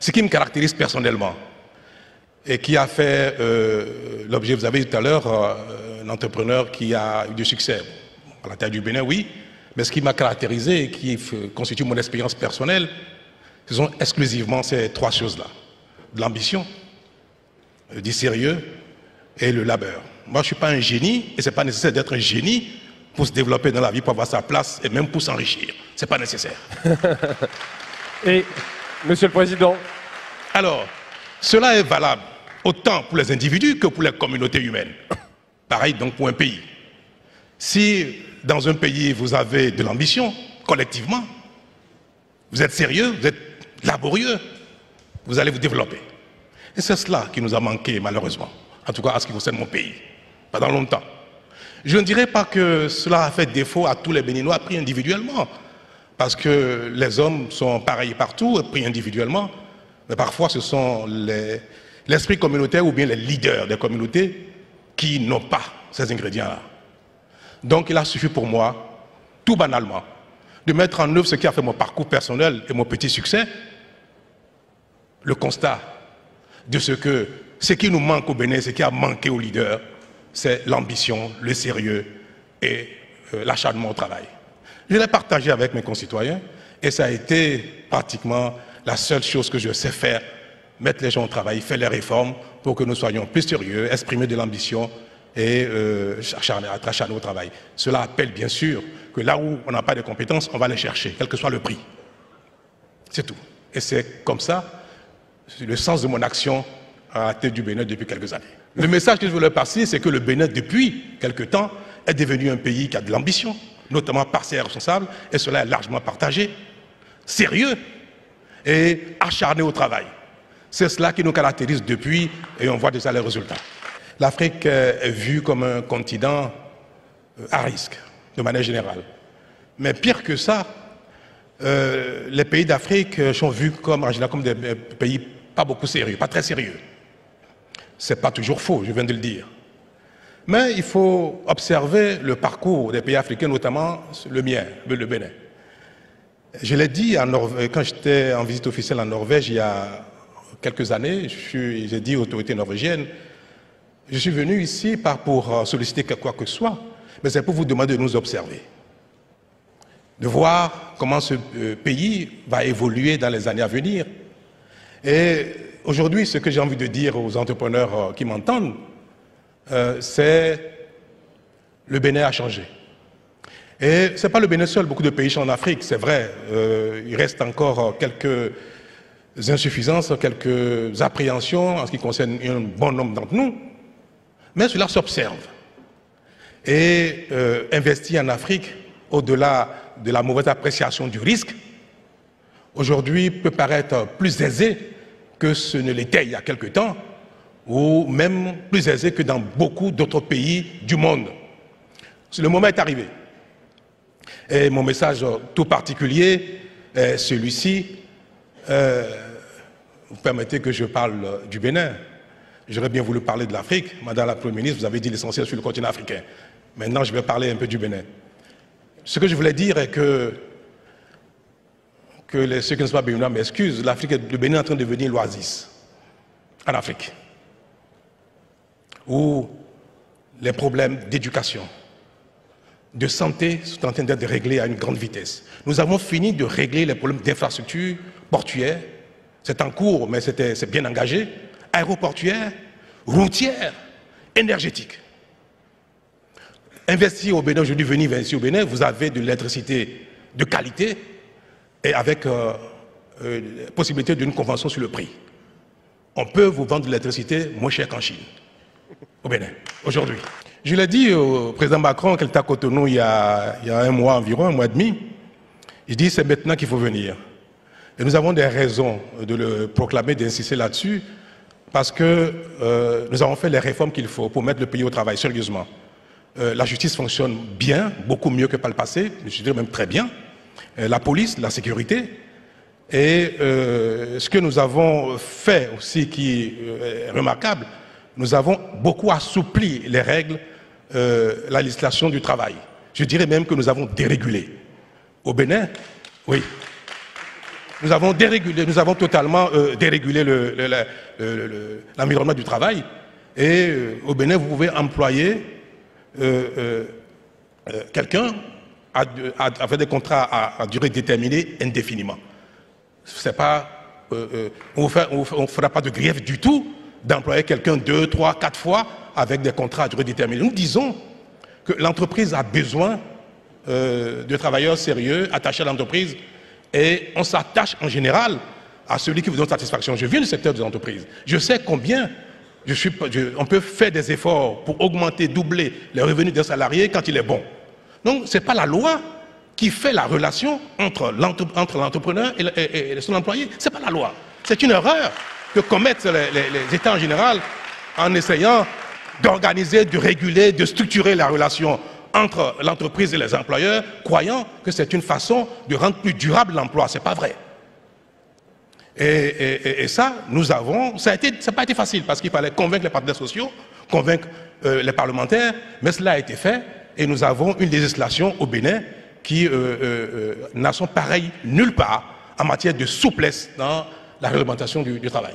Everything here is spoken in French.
Ce qui me caractérise personnellement et qui a fait l'objet, vous avez dit tout à l'heure, un entrepreneur qui a eu du succès à la tête du Bénin, oui, mais ce qui m'a caractérisé et qui constitue mon expérience personnelle, ce sont exclusivement ces trois choses-là. De l'ambition, du sérieux et le labeur. Moi, je ne suis pas un génie et ce n'est pas nécessaire d'être un génie pour se développer dans la vie, pour avoir sa place et même pour s'enrichir. Ce n'est pas nécessaire. Et, Monsieur le Président. Alors, cela est valable autant pour les individus que pour les communautés humaines. Pareil donc pour un pays. Si dans un pays vous avez de l'ambition, collectivement, vous êtes sérieux, vous êtes laborieux, vous allez vous développer. Et c'est cela qui nous a manqué malheureusement, en tout cas à ce qui concerne mon pays, pendant longtemps. Je ne dirais pas que cela a fait défaut à tous les Béninois pris individuellement, parce que les hommes sont pareils partout, pris individuellement, mais parfois ce sont l'esprit communautaire ou bien les leaders des communautés qui n'ont pas ces ingrédients-là. Donc il a suffi pour moi, tout banalement, de mettre en œuvre ce qui a fait mon parcours personnel et mon petit succès, le constat de ce qui nous manque au Bénin, ce qui a manqué aux leaders, c'est l'ambition, le sérieux et l'acharnement au travail. Je l'ai partagé avec mes concitoyens et ça a été pratiquement la seule chose que je sais faire, mettre les gens au travail, faire les réformes pour que nous soyons plus sérieux, exprimer de l'ambition et être acharnés au travail. Cela appelle bien sûr que là où on n'a pas de compétences, on va les chercher, quel que soit le prix. C'est tout. Et c'est comme ça le sens de mon action à la tête du Bénin depuis quelques années. Le message que je voulais passer, c'est que le Bénin, depuis quelques temps, est devenu un pays qui a de l'ambition, notamment par ses responsables, et cela est largement partagé, sérieux et acharné au travail. C'est cela qui nous caractérise depuis, et on voit déjà les résultats. L'Afrique est vue comme un continent à risque, de manière générale. Mais pire que ça, les pays d'Afrique sont vus comme, en général, comme des pays pas beaucoup sérieux, pas très sérieux. Ce n'est pas toujours faux, je viens de le dire. Mais il faut observer le parcours des pays africains, notamment le mien, le Bénin. Je l'ai dit quand j'étais en visite officielle en Norvège il y a quelques années, j'ai dit aux autorités norvégiennes, je suis venu ici pas pour solliciter quoi que ce soit, mais c'est pour vous demander de nous observer, de voir comment ce pays va évoluer dans les années à venir. Et aujourd'hui, ce que j'ai envie de dire aux entrepreneurs qui m'entendent, c'est le Bénin a changé. Et ce n'est pas le Bénin seul, beaucoup de pays sont en Afrique, c'est vrai. Il reste encore quelques insuffisances, quelques appréhensions en ce qui concerne un bon nombre d'entre nous. Mais cela s'observe. Et investir en Afrique, au-delà de la mauvaise appréciation du risque, aujourd'hui peut paraître plus aisé que ce ne l'était il y a quelque temps, ou même plus aisé que dans beaucoup d'autres pays du monde. Le moment est arrivé. Et mon message tout particulier est celui-ci. Vous permettez que je parle du Bénin. J'aurais bien voulu parler de l'Afrique. Madame la Première ministre, vous avez dit l'essentiel sur le continent africain. Maintenant, je vais parler un peu du Bénin. Ce que je voulais dire est que ceux qui ne sont pas béninois m'excusent, le Bénin est en train de devenir l'oasis en Afrique, où les problèmes d'éducation, de santé sont en train d'être réglés à une grande vitesse. Nous avons fini de régler les problèmes d'infrastructures portuaires. C'est en cours, mais c'est bien engagé. Aéroportuaires, routières, énergétiques. Investir au Bénin, aujourd'hui, venir investir au Bénin, vous avez de l'électricité de qualité et avec possibilité d'une convention sur le prix. On peut vous vendre de l'électricité moins cher qu'en Chine, au Bénin, aujourd'hui. Je l'ai dit au président Macron, qui était à Cotonou il y a un mois environ, un mois et demi. Il dit c'est maintenant qu'il faut venir. Et nous avons des raisons de le proclamer, d'insister là-dessus, parce que nous avons fait les réformes qu'il faut pour mettre le pays au travail, sérieusement. La justice fonctionne bien, beaucoup mieux que par le passé, je dirais même très bien. La police, la sécurité. Et ce que nous avons fait aussi qui est remarquable, nous avons beaucoup assoupli les règles, la législation du travail. Je dirais même que nous avons dérégulé. Au Bénin, oui. nous avons dérégulé, nous avons totalement dérégulé l'environnement du travail. Et au Bénin, vous pouvez employer quelqu'un avec des contrats à durée déterminée indéfiniment. C'est pas, on ne fera pas de grief du tout d'employer quelqu'un 2, 3, 4 fois avec des contrats à durée déterminée. Nous disons que l'entreprise a besoin de travailleurs sérieux, attachés à l'entreprise, et on s'attache en général à celui qui vous donne satisfaction. Je viens du secteur des entreprises. Je sais combien on peut faire des efforts pour augmenter, doubler les revenus d'un salarié quand il est bon. Donc, ce n'est pas la loi qui fait la relation entre l'entrepreneur et son employé. Ce n'est pas la loi. C'est une erreur que commettent les États en général en essayant d'organiser, de réguler, de structurer la relation entre l'entreprise et les employeurs, croyant que c'est une façon de rendre plus durable l'emploi. Ce n'est pas vrai. Et ça, ça n'a pas été facile parce qu'il fallait convaincre les partenaires sociaux, convaincre les parlementaires, mais cela a été fait et nous avons une législation au Bénin qui n'a son pareil nulle part en matière de souplesse dans la réglementation du travail.